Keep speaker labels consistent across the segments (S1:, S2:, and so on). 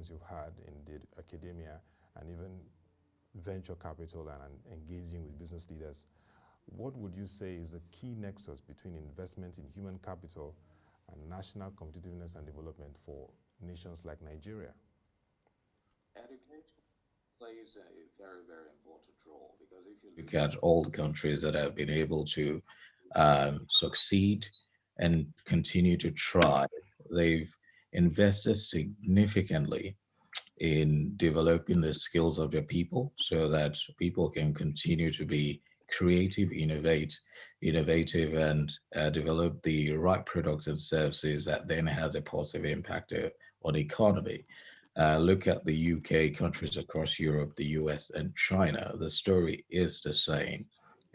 S1: experience you've had in the academia and even venture capital and engaging with business leaders, what would you say is the key nexus between investment in human capital and national competitiveness and development for nations like Nigeria?
S2: Education plays a very, very important role because if you look at all the countries that have been able to succeed and continue to try, they've invested significantly in developing the skills of their people so that people can continue to be creative, innovative, and develop the right products and services that then has a positive impact on the economy. Look at the UK, countries across Europe, the US, and China. The story is the same.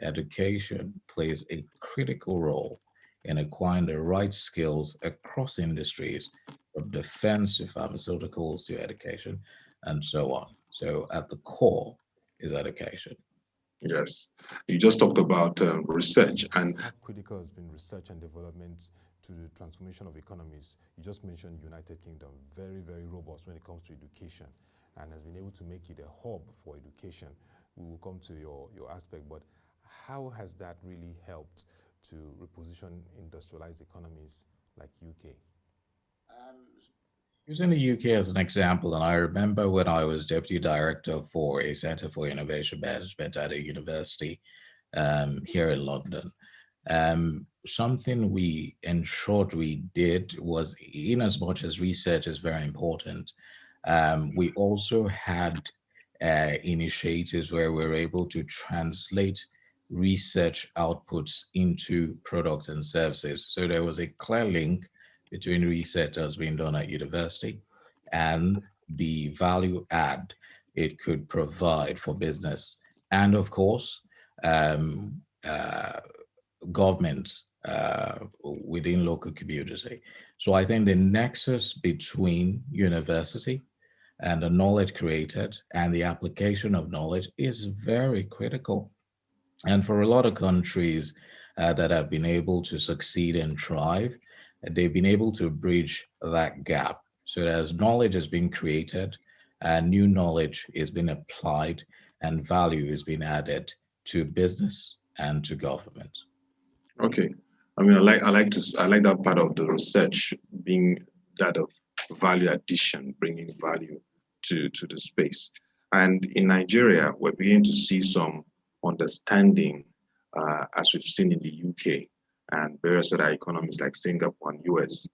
S2: Education plays a critical role in acquiring the right skills across industries, from defense to pharmaceuticals to education, and so on. So, at the core is education.
S3: Yes. You just talked about research, and
S1: How critical has been research and development to the transformation of economies? You just mentioned United Kingdom, very, very robust when it comes to education and has been able to make it a hub for education. We will come to your aspect, but how has that really helped to reposition industrialized economies like UK?
S2: Um, Using the UK as an example, and I remember when I was deputy director for a Center for Innovation Management at a university here in London. Something we ensured we did was, in as much as research is very important, we also had initiatives where we were able to translate research outputs into products and services. So there was a clear link between research that's being done at university and the value add it could provide for business. And of course, um, uh, government within local community. So I think the nexus between university and the knowledge created and the application of knowledge is very critical. And for a lot of countries that have been able to succeed and thrive, they've been able to bridge that gap. So as knowledge has been created, new knowledge is being applied, and value is being added to business and to government.
S3: okay. I mean, I like that part of the research being that of value addition, bringing value to the space. And in Nigeria, we're beginning to see some understanding, as we've seen in the UK and various other economies like Singapore and US.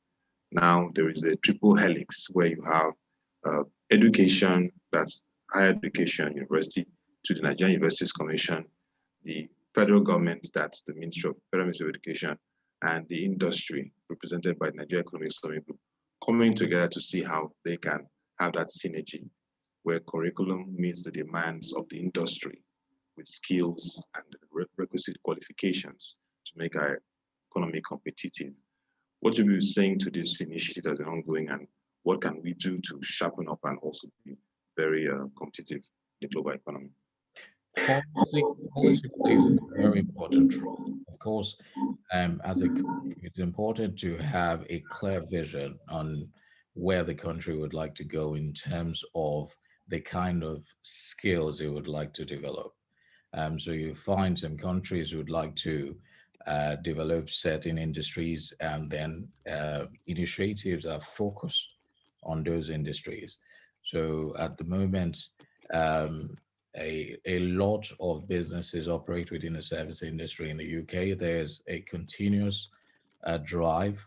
S3: Now there is a triple helix where you have education, that's higher education, university, to the Nigerian Universities Commission, the federal government, that's the Federal Ministry of Education, and the industry, represented by the Nigeria Economic Summit Group, coming together to see how they can have that synergy where curriculum meets the demands of the industry with skills and requisite qualifications to make our economy competitive. What you be saying to this initiative that's been ongoing, and what can we do to sharpen up and also be very competitive in the global economy?
S2: Policy plays a very important role. Of course, as a country, it's important to have a clear vision on where the country would like to go in terms of the kind of skills it would like to develop. So you find some countries who would like to develop certain industries, and then initiatives are focused on those industries. So at the moment, um, a lot of businesses operate within the service industry in the UK. There's a continuous drive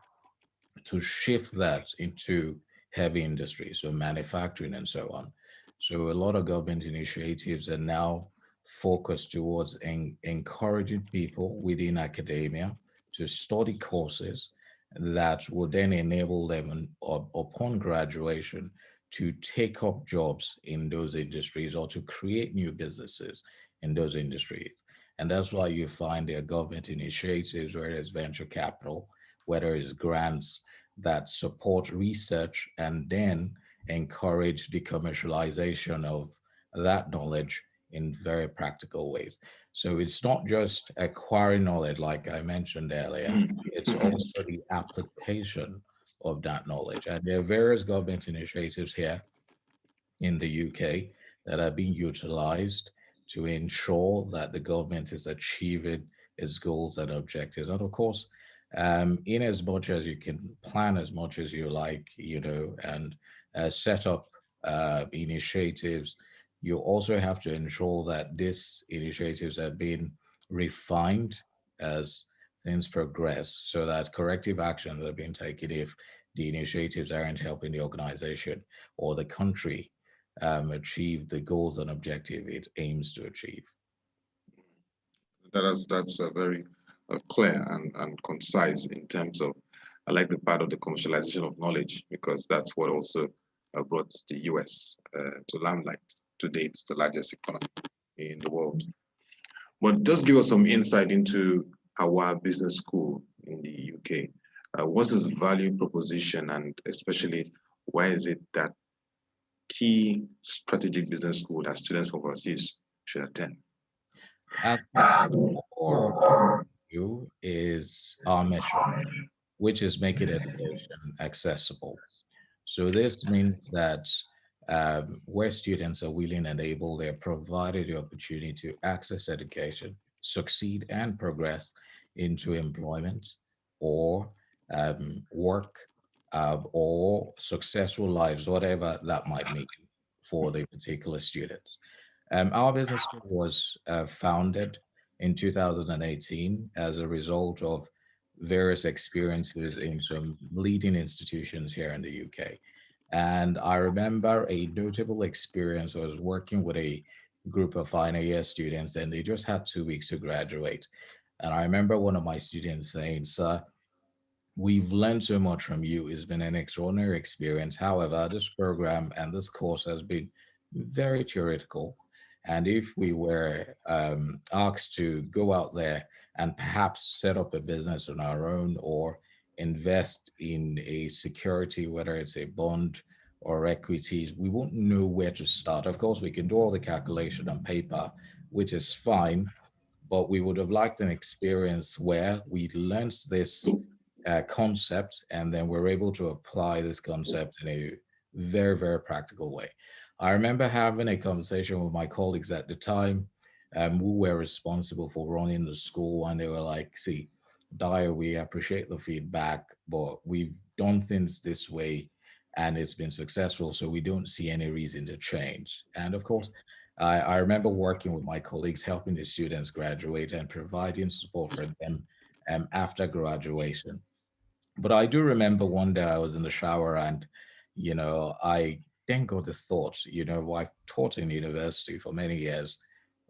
S2: to shift that into heavy industry, so manufacturing and so on. So a lot of government initiatives are now focused towards encouraging people within academia to study courses that will then enable them upon graduation to take up jobs in those industries or to create new businesses in those industries. And that's why you find there are government initiatives, whether it's venture capital, whether it's grants that support research and then encourage the commercialization of that knowledge in very practical ways. So it's not just acquiring knowledge, like I mentioned earlier, it's also the application of that knowledge. And there are various government initiatives here in the UK that are being utilized to ensure that the government is achieving its goals and objectives. And of course, in as much as you can plan as much as you like, and set up initiatives, you also have to ensure that these initiatives are being refined as things progress so that corrective actions are being taken if the initiatives aren't helping the organization or the country achieve the goals and objective it aims to achieve.
S3: That's a very clear and concise in terms of, I like the part of the commercialization of knowledge, because that's what also brought the US to limelight. Today, it's the largest economy in the world. But just give us some insight into Awa Business School in the UK. What's its value proposition, and especially why is it that key strategic business school that students from overseas should attend?
S2: At the core view is our mission, which is making education accessible. So this means that where students are willing and able, they're provided the opportunity to access education, succeed and progress into employment or work or successful lives, whatever that might mean for the particular students. Our business school was founded in 2018 as a result of various experiences in some leading institutions here in the UK. And I remember a notable experience was working with a group of final year students, and they just had 2 weeks to graduate. And I remember one of my students saying, "Sir, we've learned so much from you. It's been an extraordinary experience. However, this program and this course has been very theoretical. And if we were asked to go out there and perhaps set up a business on our own or invest in a security, whether it's a bond or equities, we won't know where to start. Of course, we can do all the calculation on paper, which is fine, but we would have liked an experience where we learned this concept and then we're able to apply this concept in a very, very practical way." I remember having a conversation with my colleagues at the time who were responsible for running the school, and they were like, "See, Dayo, we appreciate the feedback, but we've done things this way and it's been successful, so we don't see any reason to change." And of course, I remember working with my colleagues, helping the students graduate and providing support for them after graduation. But I do remember one day I was in the shower and, I then got this thought, I've taught in university for many years.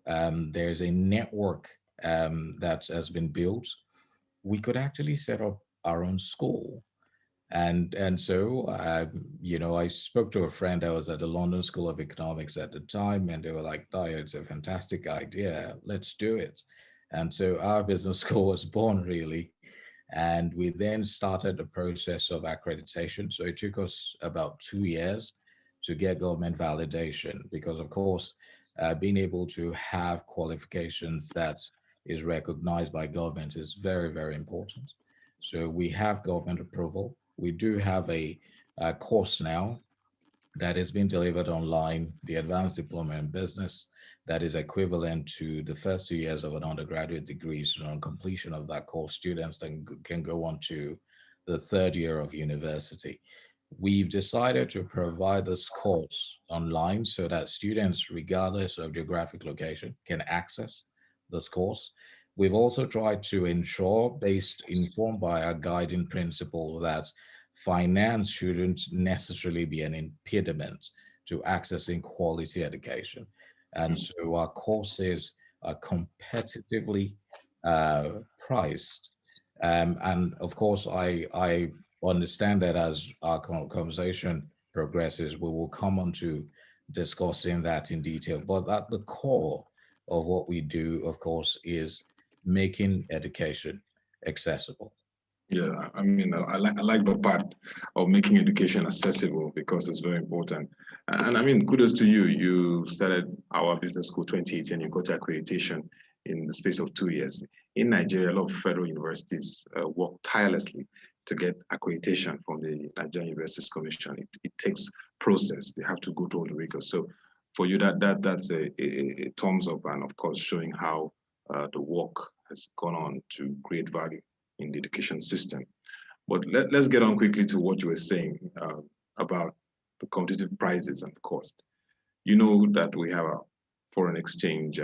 S2: There's a network that has been built. We could actually set up our own school. And so, I spoke to a friend. I was at the London School of Economics at the time, and they were like, "Dayo, it's a fantastic idea. Let's do it." And so our business school was born, really. And we then started the process of accreditation. So it took us about 2 years to get government validation, because of course, being able to have qualifications that is recognized by government is very, very important. So we have government approval. We do have a course now that is being delivered online, the Advanced Diploma in Business, that is equivalent to the first 2 years of an undergraduate degree. So on completion of that course, students then can go on to the third year of university. We've decided to provide this course online so that students, regardless of geographic location, can access this course. We've also tried to ensure, informed by our guiding principle, that finance shouldn't necessarily be an impediment to accessing quality education. And so our courses are competitively priced. And of course, I understand that as our conversation progresses, we will come on to discussing that in detail. But at the core of what we do, of course, is making education accessible.
S3: Yeah, I mean, I like the part of making education accessible, because it's very important. And I mean, kudos to you. You started Awa Business School 2018, you got your accreditation in the space of 2 years. In Nigeria, a lot of federal universities work tirelessly to get accreditation from the Nigerian Universities Commission. It takes process. They have to go through all the rigors. So for you, that's a thumbs up, and of course showing how the work has gone on to create value in the education system. But let's get on quickly to what you were saying about the competitive prices and cost. You know that we have a foreign exchange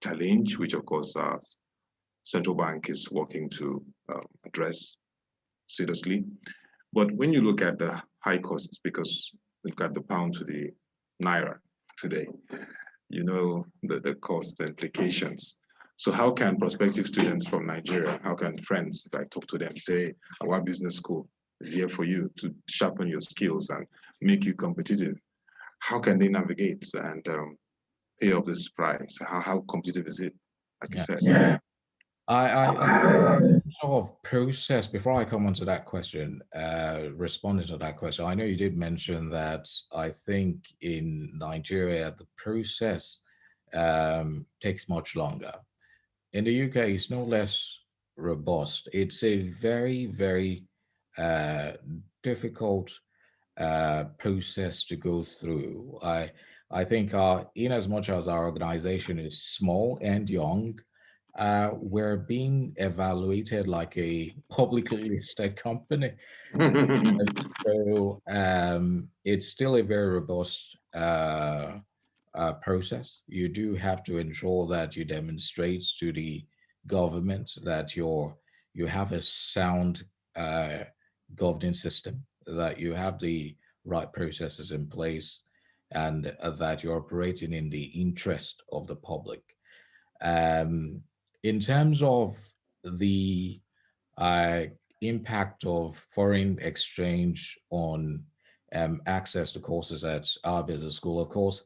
S3: challenge, which of course our central bank is working to address seriously. But when you look at the high costs, because look at the pound to the naira today, you know the cost implications. So how can prospective students from Nigeria, how can friends, if I talk to them, say, Awa Business School is here for you to sharpen your skills and make you competitive? How can they navigate and pay off this price? How competitive is it, like you said?
S2: Yeah. I sort of process, before I come on to that question, responding to that question, I know you did mention that I think in Nigeria, the process takes much longer. In the UK, it's no less robust. It's a very, very difficult process to go through. I think in as much as our organization is small and young, we're being evaluated like a publicly listed company. So it's still a very robust process. You do have to ensure that you demonstrate to the government that you have a sound governing system, that you have the right processes in place, and that you're operating in the interest of the public. In terms of the uh, impact of foreign exchange on access to courses at our business school, of course,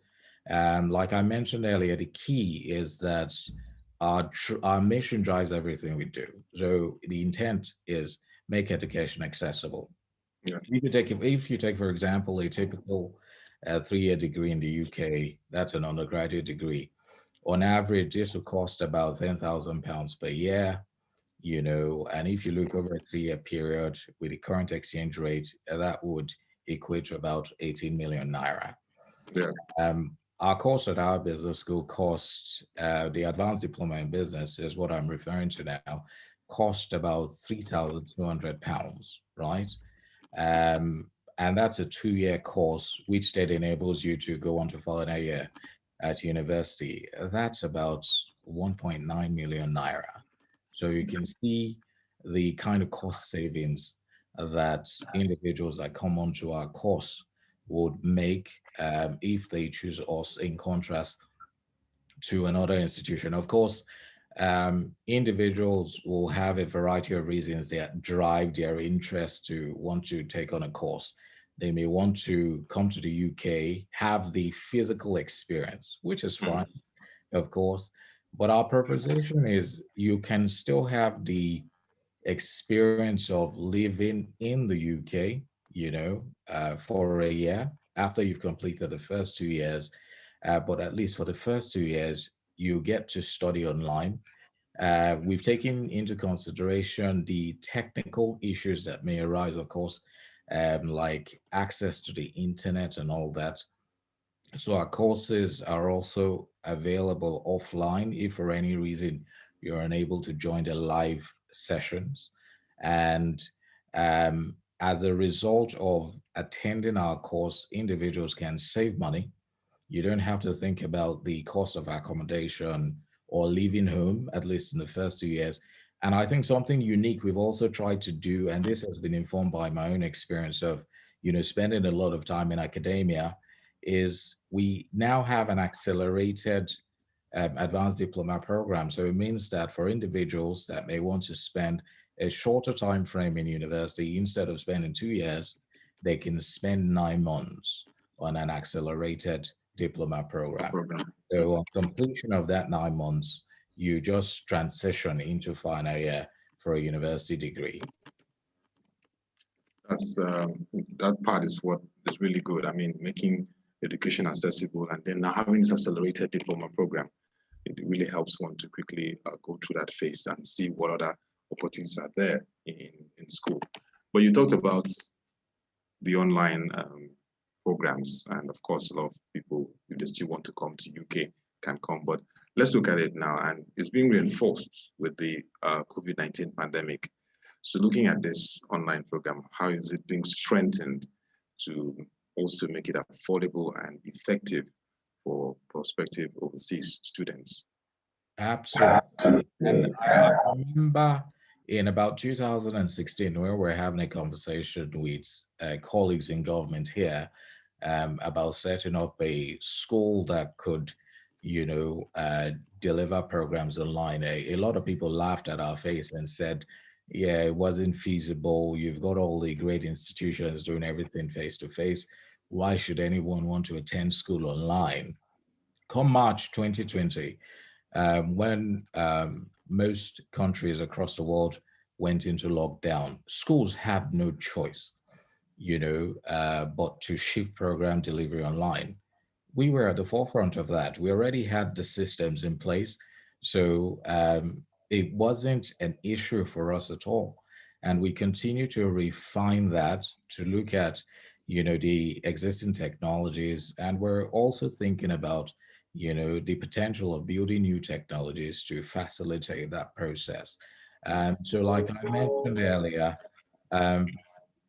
S2: like I mentioned earlier, the key is that our mission drives everything we do. So the intent is make education accessible.
S3: Yeah.
S2: If you take, for example, a typical 3-year degree in the UK, that's an undergraduate degree. On average, this will cost about £10,000 per year, you know, and if you look over a 3-year period with the current exchange rate, that would equate to about 18 million naira.
S3: Yeah.
S2: Our course at our business school costs, the advanced diploma in business is what I'm referring to now, cost about £3,200, right? And that's a 2-year course, which then enables you to go on to final year at university. That's about 1.9 million naira. So you can see the kind of cost savings that individuals that come onto our course would make if they choose us, in contrast to another institution. Of course, individuals will have a variety of reasons that drive their interest to want to take on a course. They may want to come to the UK, have the physical experience, which is fine, of course. But our proposition is you can still have the experience of living in the UK, you know, for a year after you've completed the first 2 years. But at least for the first 2 years, you get to study online. We've taken into consideration the technical issues that may arise, of course, like access to the internet and all that. So our courses are also available offline if for any reason you're unable to join the live sessions. And as a result of attending our course, individuals can save money. You don't have to think about the cost of accommodation or leaving home, at least in the first 2 years. And I think something unique we've also tried to do, and this has been informed by my own experience of, you know, spending a lot of time in academia, is we now have an accelerated advanced diploma program. So it means that for individuals that may want to spend a shorter time frame in university, instead of spending 2 years, they can spend 9 months on an accelerated diploma program. So on completion of that 9 months, you just transition into final year for a university degree.
S3: That's that part is what is really good. I mean, making education accessible and then now having this accelerated diploma program, it really helps one to quickly go through that phase and see what other opportunities are there in school. But you talked about the online programs, and of course, a lot of people, if they still want to come to UK, can come. But let's look at it now, and it's being reinforced with the COVID-19 pandemic. So looking at this online program, how is it being strengthened to also make it affordable and effective for prospective overseas students?
S2: Absolutely. And I remember in about 2016, when we were having a conversation with colleagues in government here about setting up a school that could, deliver programs online. A lot of people laughed at our face and said, yeah, it wasn't feasible. You've got all the great institutions doing everything face to face. Why should anyone want to attend school online? Come March 2020, when most countries across the world went into lockdown, schools had no choice, but to shift program delivery online. We were at the forefront of that. We already had the systems in place. So it wasn't an issue for us at all. And we continue to refine that to look at, the existing technologies. And we're also thinking about, the potential of building new technologies to facilitate that process. So like I mentioned earlier, um,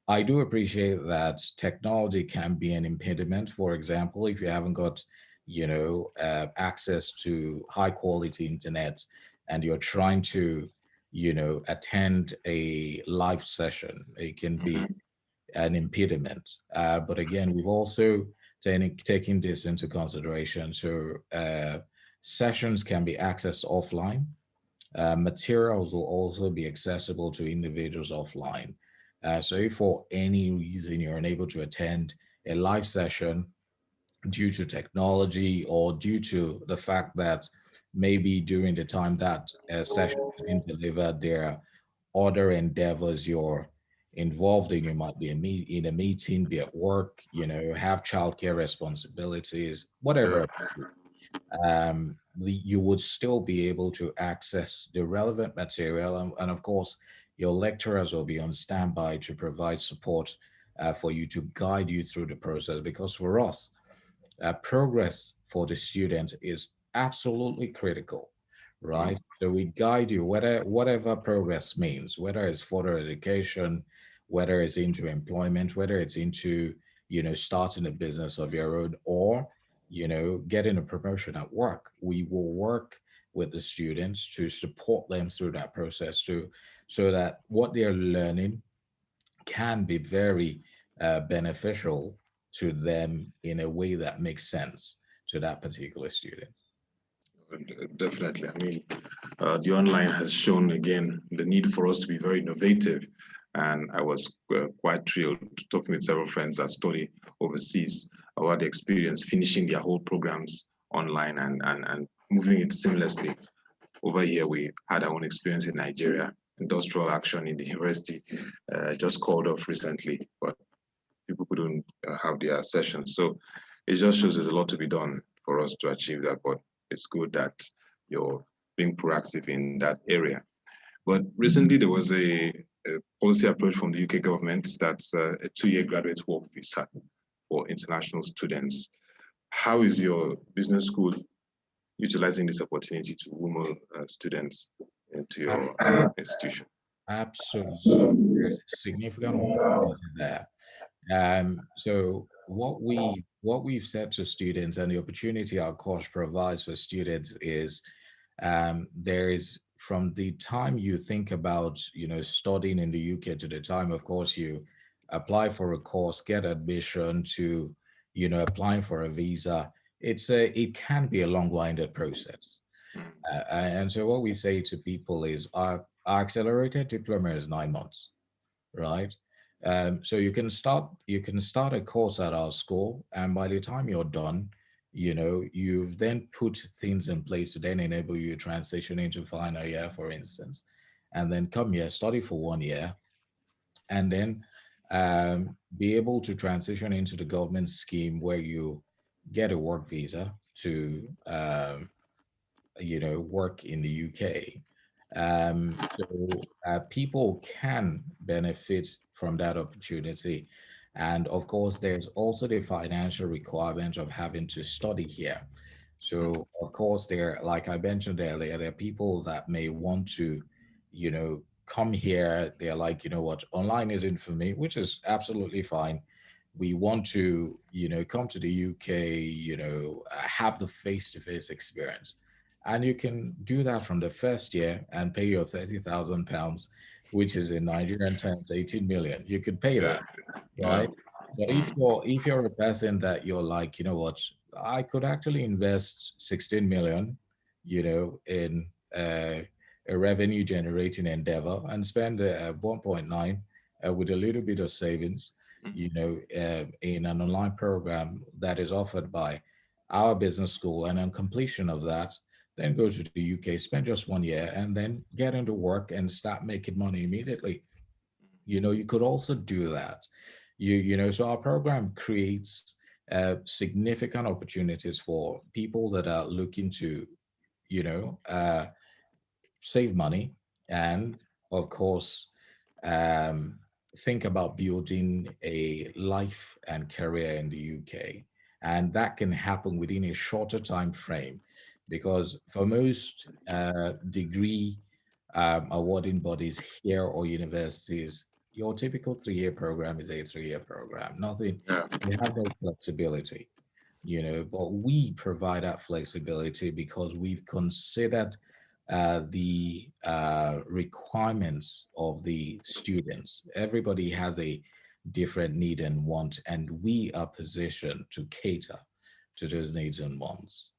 S2: I do appreciate that technology can be an impediment. For example, if you haven't got, access to high quality internet and you're trying to, attend a live session, it can be
S3: Mhm.
S2: an impediment. But again, we've also taken this into consideration. So sessions can be accessed offline. Materials will also be accessible to individuals offline. So if for any reason you're unable to attend a live session due to technology or due to the fact that maybe during the time that a session is being delivered, there are other endeavors you're involved in. You might be in a meeting, be at work, have childcare responsibilities,
S3: Yeah.
S2: whatever you would still be able to access the relevant material. And of course, your lecturers will be on standby to provide support for you to guide you through the process. Because for us, progress for the student is absolutely critical,
S3: Mm.
S2: right? So we guide you, whatever progress means, whether it's further education, whether it's into employment, whether it's into, starting a business of your own, or, getting a promotion at work. We will work with the students to support them through that process to so that what they're learning can be very beneficial to them in a way that makes sense to that particular student.
S3: Definitely. I mean, the online has shown again the need for us to be very innovative. And I was quite thrilled talking with several friends that study overseas about the experience finishing their whole programs online and moving it seamlessly. Over here, we had our own experience in Nigeria. Industrial action in the university just called off recently, but people couldn't have their sessions. So it just shows there's a lot to be done for us to achieve that. But it's good that you're being proactive in that area. But recently there was a policy approach from the UK government that's a 2-year graduate work visa for international students. How is your business school utilizing this opportunity to woo students into your institution?
S2: Absolutely. There's significant opportunity there. So what we've said to students, and the opportunity our course provides for students is there is, from the time you think about studying in the UK to the time, of course, you apply for a course, get admission, to applying for a visa. It can be a long-winded process. And so what we say to people is our accelerated diploma is 9 months, right? So you can start a course at our school, and by the time you're done, you've then put things in place to then enable you to transition into final year, for instance, and then come here, study for 1 year, and then be able to transition into the government scheme where you get a work visa to work in the UK. People can benefit from that opportunity. And of course, there's also the financial requirement of having to study here. So of course, there, like I mentioned earlier, there are people that may want to, come here. They're like, you know what, online isn't for me, which is absolutely fine. We want to, come to the UK, have the face-to-face experience. And you can do that from the first year and pay your £30,000, which is in Nigerian terms 18 million. You could pay
S3: Yeah.
S2: that,
S3: Yeah.
S2: right? But if you're a person that you're like, you know what, I could actually invest 16 million, in a revenue generating endeavor and spend 1.9 with a little bit of savings, in an online program that is offered by our business school. And on completion of that, then go to the UK, spend just 1 year, and then get into work and start making money immediately. You could also do that. So our program creates significant opportunities for people that are looking to, you know, uh, save money, and of course, um, think about building a life and career in the UK. And that can happen within a shorter time frame, because for most degree awarding bodies here or universities, your typical 3-year program is a 3-year program. Nothing,
S3: Yeah.
S2: you have no flexibility, but we provide that flexibility because we've considered the requirements of the students. Everybody has a different need and want, and we are positioned to cater to those needs and wants.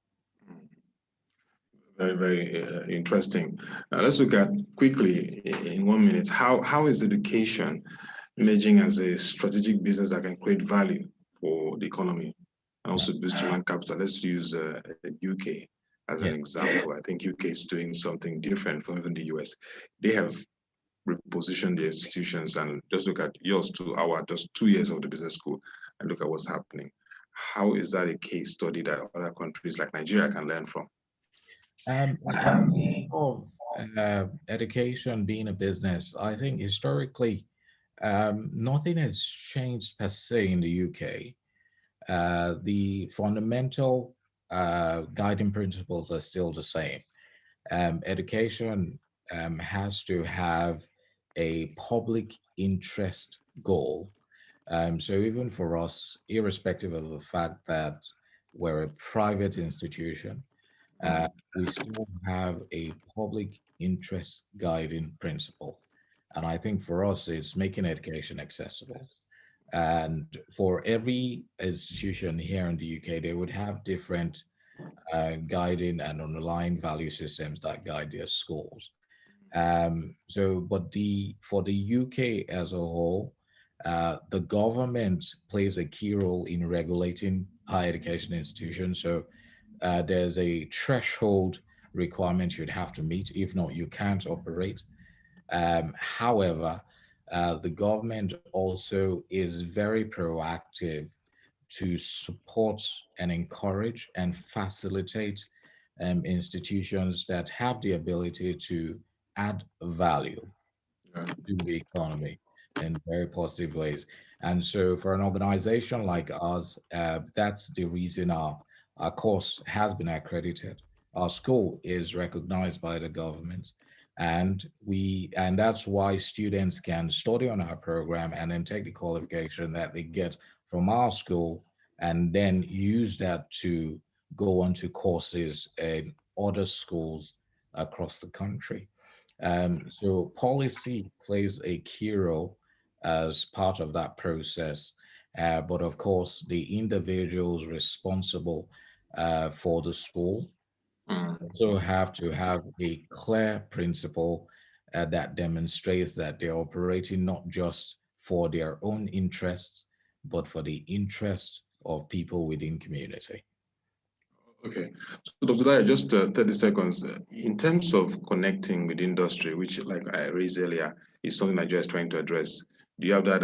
S3: Very, very interesting. Let's look at quickly in 1 minute, how is education emerging as a strategic business that can create value for the economy and also boost human capital? Let's use UK as an
S2: Yeah.
S3: example. I think UK is doing something different from even the US. They have repositioned the institutions, and just look at yours to our just 2 years of the business school and look at what's happening. How is that a case study that other countries like Nigeria can learn from?
S2: In terms of education being a business, I think historically, nothing has changed per se in the UK. The fundamental guiding principles are still the same. Education has to have a public interest goal. So even for us, irrespective of the fact that we're a private institution, uh, we still have a public interest guiding principle. And I think for us, it's making education accessible. And for every institution here in the UK, they would have different guiding and underlying value systems that guide their schools. But for the UK as a whole, the government plays a key role in regulating higher education institutions. So there's a threshold requirement you'd have to meet. If not, you can't operate. However, the government also is very proactive to support and encourage and facilitate institutions that have the ability to add value
S3: Yeah.
S2: to the economy in very positive ways. And so for an organization like us, that's the reason our course has been accredited. Our school is recognized by the government, and that's why students can study on our program and then take the qualification that they get from our school and then use that to go on to courses in other schools across the country. So policy plays a key role as part of that process. But of course, the individuals responsible for the school
S3: Mm.
S2: also have to have a clear principle that demonstrates that they're operating not just for their own interests, but for the interests of people within community.
S3: Okay, so Dr. Dayo, just 30 seconds. In terms of connecting with industry, which, like I raised earlier, is something Nigeria is trying to address, do you have that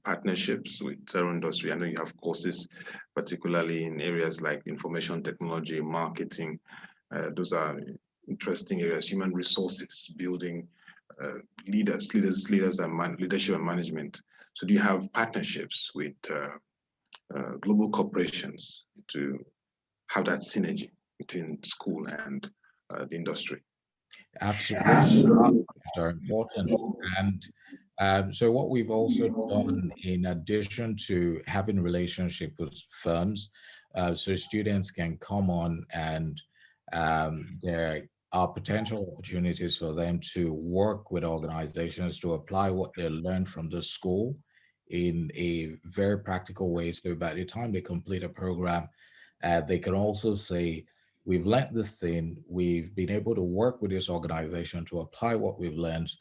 S3: partnerships with several industry? I know you have courses, particularly in areas like information technology, marketing. Those are interesting areas: human resources, building leaders and leadership and management. So do you have partnerships with global corporations to have that synergy between school and the industry?
S2: Absolutely, are important. And so what we've also done, in addition to having relationship with firms, so students can come on, and there are potential opportunities for them to work with organizations to apply what they learned from the school in a very practical way. So by the time they complete a program, they can also say, we've learned this thing, we've been able to work with this organization to apply what we've learned.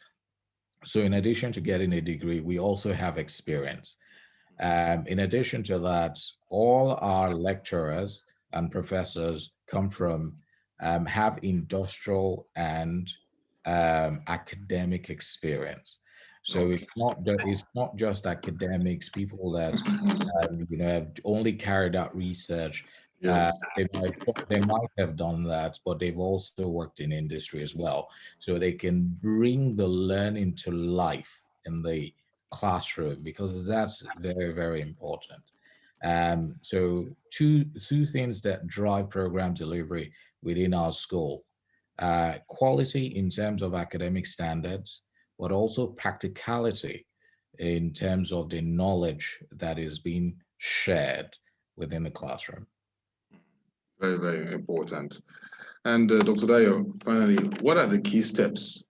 S2: So in addition to getting a degree, we also have experience. In addition to that, all our lecturers and professors come from, have industrial and academic experience. So
S3: Okay.
S2: it's not just academics, people that have only carried out research.
S3: Yes.
S2: They might have done that, but they've also worked in industry as well. So they can bring the learning to life in the classroom, because that's very, very important. So two things that drive program delivery within our school: quality in terms of academic standards, but also practicality in terms of the knowledge that is being shared within the classroom.
S3: Very, very important. And Dr. Dayo, finally, what are the key steps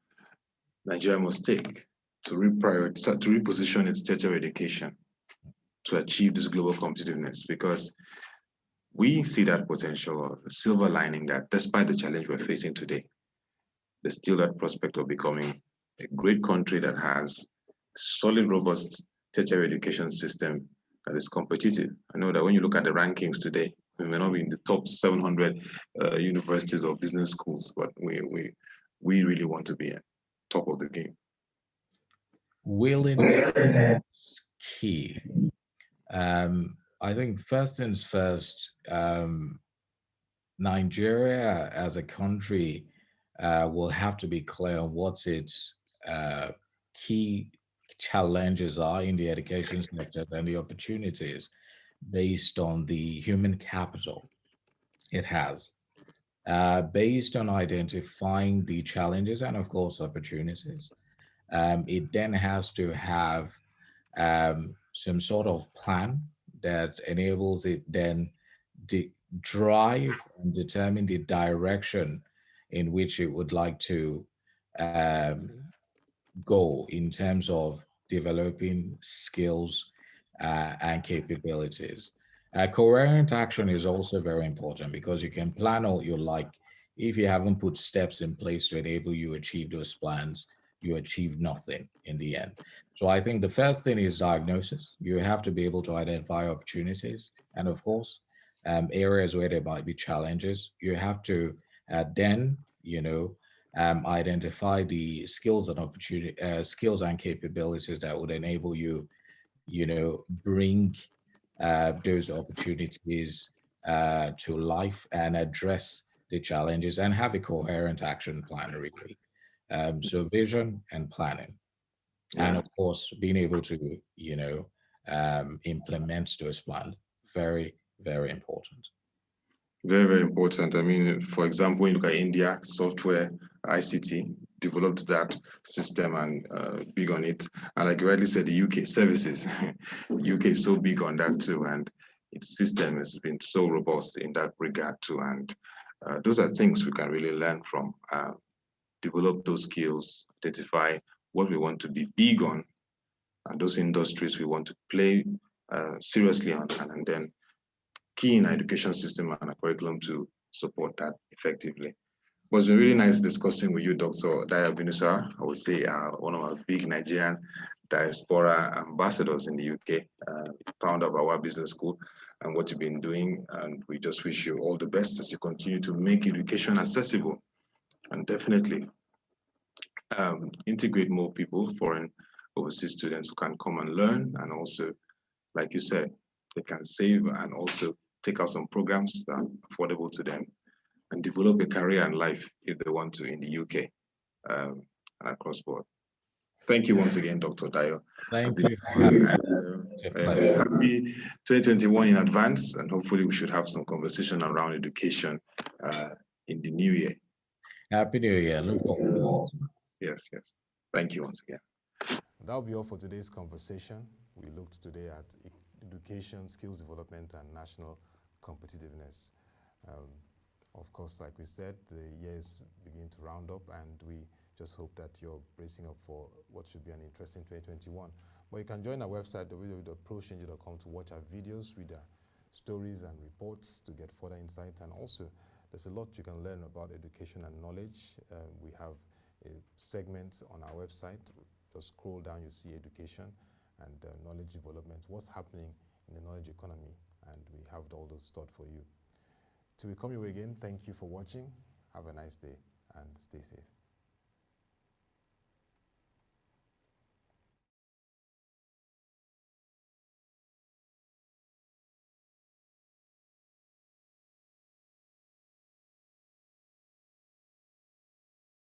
S3: Nigeria must take to reprioritize, to reposition its tertiary education to achieve this global competitiveness? Because we see that potential, or the silver lining, that despite the challenge we're facing today, there's still that prospect of becoming a great country that has solid, robust tertiary education system that is competitive. I know that when you look at the rankings today, we may not be in the top 700 universities or business schools, but we really want to be at top of the game.
S2: Willingness is key. I think first things first, Nigeria as a country will have to be clear on what its key challenges are in the education sector and the opportunities based on the human capital it has. Based on identifying the challenges and, of course, opportunities, it then has to have some sort of plan that enables it then to drive and determine the direction in which it would like to go in terms of developing skills and capabilities. Coherent action is also very important, because you can plan all you like. If you haven't put steps in place to enable you to achieve those plans, you achieve nothing in the end. So I think the first thing is diagnosis. You have to be able to identify opportunities, and of course, areas where there might be challenges. You have to then, identify the skills and opportunity, skills and capabilities that would enable you, bring those opportunities to life and address the challenges, and have a coherent action plan, really. So vision and planning, and of course, being able to, implement those plans. Very, very important.
S3: Very, very important. I mean, for example, when you look at India, software, ICT, developed that system and big on it. And like you rightly said, the UK services, UK is so big on that too. And its system has been so robust in that regard too. And those are things we can really learn from, develop those skills, identify what we want to be big on, and those industries we want to play seriously on, and then key in our education system and a curriculum to support that effectively. It was really nice discussing with you, Dr. Dayo Abinusawa. I would say one of our big Nigerian diaspora ambassadors in the UK, founder of Awa Business School, and what you've been doing. And we just wish you all the best as you continue to make education accessible, and definitely integrate more people, foreign overseas students, who can come and learn, and also, like you said, they can save and also take out some programs that are affordable to them, and develop a career and life if they want to in the UK and across board. Thank you once again, Dr. Dayo.
S2: Thank you for having me.
S3: Happy 2021 in advance, and hopefully we should have some conversation around education in the new year.
S2: Happy New Year. Look forward.
S3: Yes, yes. Thank you once again.
S1: That'll be all for today's conversation. We looked today at education, skills development, and national competitiveness. Of course, like we said, the years begin to round up, and we just hope that you're bracing up for what should be an interesting 2021. But you can join our website, www.prochange.com, to watch our videos, read our stories and reports to get further insights. And also, there's a lot you can learn about education and knowledge. We have a segment on our website. Just scroll down, you see education and knowledge development, what's happening in the knowledge economy, and we have all those stored for you. Till we come your way again, thank you for watching. Have a nice day and stay safe.